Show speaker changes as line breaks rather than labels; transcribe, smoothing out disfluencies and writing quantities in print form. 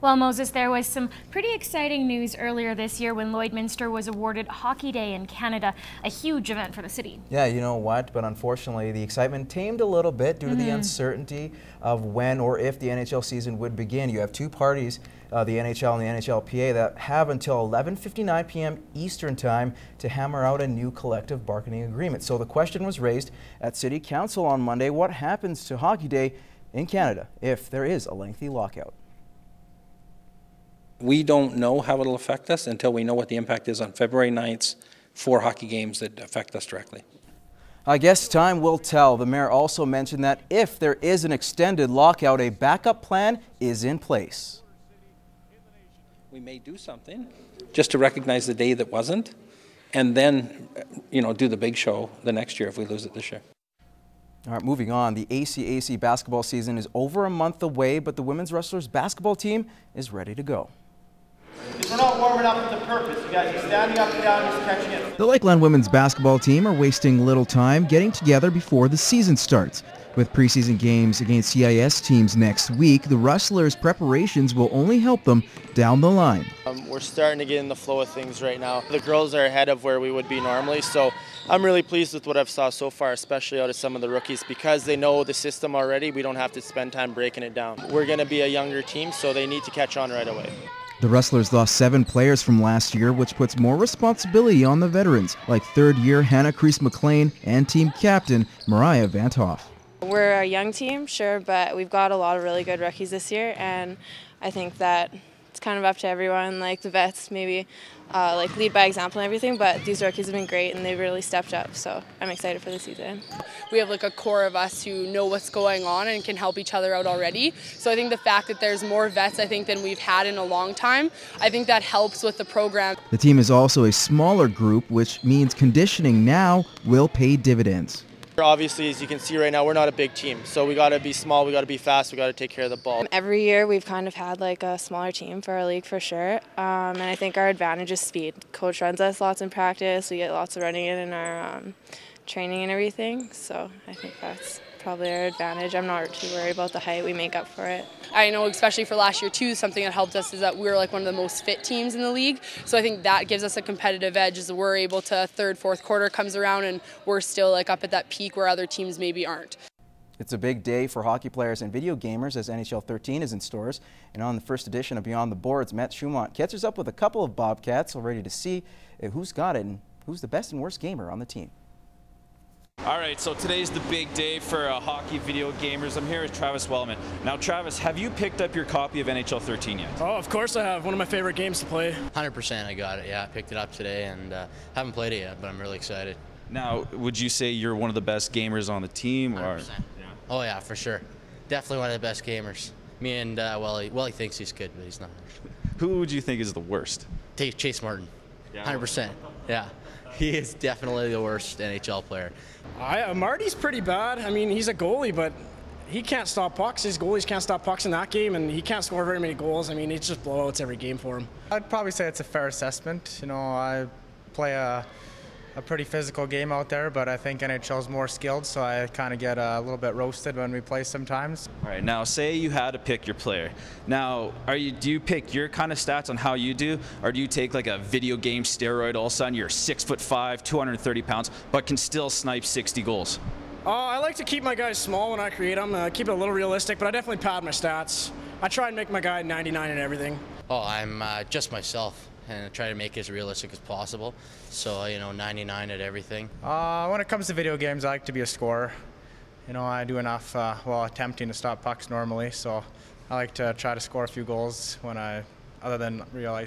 Well, Moses, there was some pretty exciting news earlier this year when Lloydminster was awarded Hockey Day in Canada, a huge event for the city.
Yeah, you know what, but unfortunately the excitement tamed a little bit due to the uncertainty of when or if the NHL season would begin. You have two parties, the NHL and the NHLPA, that have until 11:59 p.m. Eastern Time to hammer out a new collective bargaining agreement. So the question was raised at City Council on Monday, what happens to Hockey Day in Canada if there is a lengthy lockout?
We don't know how it'll affect us until we know what the impact is on February 9th's 4 hockey games that affect us directly.
I guess time will tell. The mayor also mentioned that if there is an extended lockout, a backup plan is in place.
We may do something just to recognize the day that wasn't, and then, do the big show the next year if we lose it this year.
All right, moving on. The ACAC basketball season is over a month away, but the women's Rustlers basketball team is ready to go.
We're not warming up with the purpose. You guys are standing up and down, just catching it.
The Lakeland women's basketball team are wasting little time getting together before the season starts. With preseason games against CIS teams next week, the Rustlers' preparations will only help them down the line.
We're starting to get in the flow of things right now. The girls are ahead of where we would be normally, so I'm really pleased with what I've saw so far, especially out of some of the rookies. Because they know the system already, we don't have to spend time breaking it down. We're going to be a younger team, so they need to catch on right away.
The Rustlers lost 7 players from last year, which puts more responsibility on the veterans, like third-year Hannah Crease-MacLean and team captain Mariah Van Hoff.
We're a young team, sure, but we've got a lot of really good rookies this year, and I think that it's kind of up to everyone, like the vets maybe lead by example and everything, but these rookies have been great and they've really stepped up, so I'm excited for the season.
We have a core of us who know what's going on and can help each other out already, so I think the fact that there's more vets than we've had in a long time, I think that helps with the program.
The team is also a smaller group, which means conditioning now will pay dividends.
Obviously, as you can see right now, we're not a big team, so we got to be small, we got to be fast, we got to take care of the ball.
Every year we've kind of had a smaller team for our league for sure, and I think our advantage is speed. Coach runs us lots in practice, we get lots of running in our training and everything, so I think that's probably our advantage. I'm not too worried about the height, we make up for it.
I know, especially for last year too, something that helped us is that we're one of the most fit teams in the league, so I think that gives us a competitive edge as we're able to third, fourth quarter comes around and we're still up at that peak where other teams maybe aren't.
It's a big day for hockey players and video gamers as NHL 13 is in stores. And on the first edition of Beyond the Boards, Matt Schumont catches up with a couple of Bobcats already to see who's got it and who's the best and worst gamer on the team.
All right, so today's the big day for hockey video gamers. I'm here with Travis Wellman. Now, Travis, have you picked up your copy of NHL 13 yet?
Oh, of course I have. One of my favorite games to play.
100% I got it, yeah. I picked it up today and haven't played it yet, but I'm really excited.
Now, would you say you're one of the best gamers on the team?
100%.
Or?
Yeah. Oh, yeah, for sure. Definitely one of the best gamers. Me and Welly thinks he's good, but he's not.
Who would you think is the worst?
Chase Martin. 100%. Yeah. He is definitely the worst NHL player.
Marty's pretty bad. I mean, he's a goalie, but he can't stop pucks. His goalies can't stop pucks in that game, and he can't score very many goals. I mean, it's just blowouts every game for him.
I'd probably say it's a fair assessment. I play a pretty physical game out there, but I think NHL is more skilled, so I kind of get a little bit roasted when we play sometimes.
All right, now say you had to pick your player. Now, do you pick your kind of stats on how you do, or do you take a video game steroid, all of a sudden you're 6'5", 230 pounds, but can still snipe 60 goals?
I like to keep my guys small when I create them, keep it a little realistic, but I definitely pad my stats. I try and make my guy 99 and everything.
Oh, I'm just myself. And I try to make it as realistic as possible. So, 99 at everything.
When it comes to video games, I like to be a scorer. I do enough while attempting to stop pucks normally, so I like to try to score a few goals other than real ice.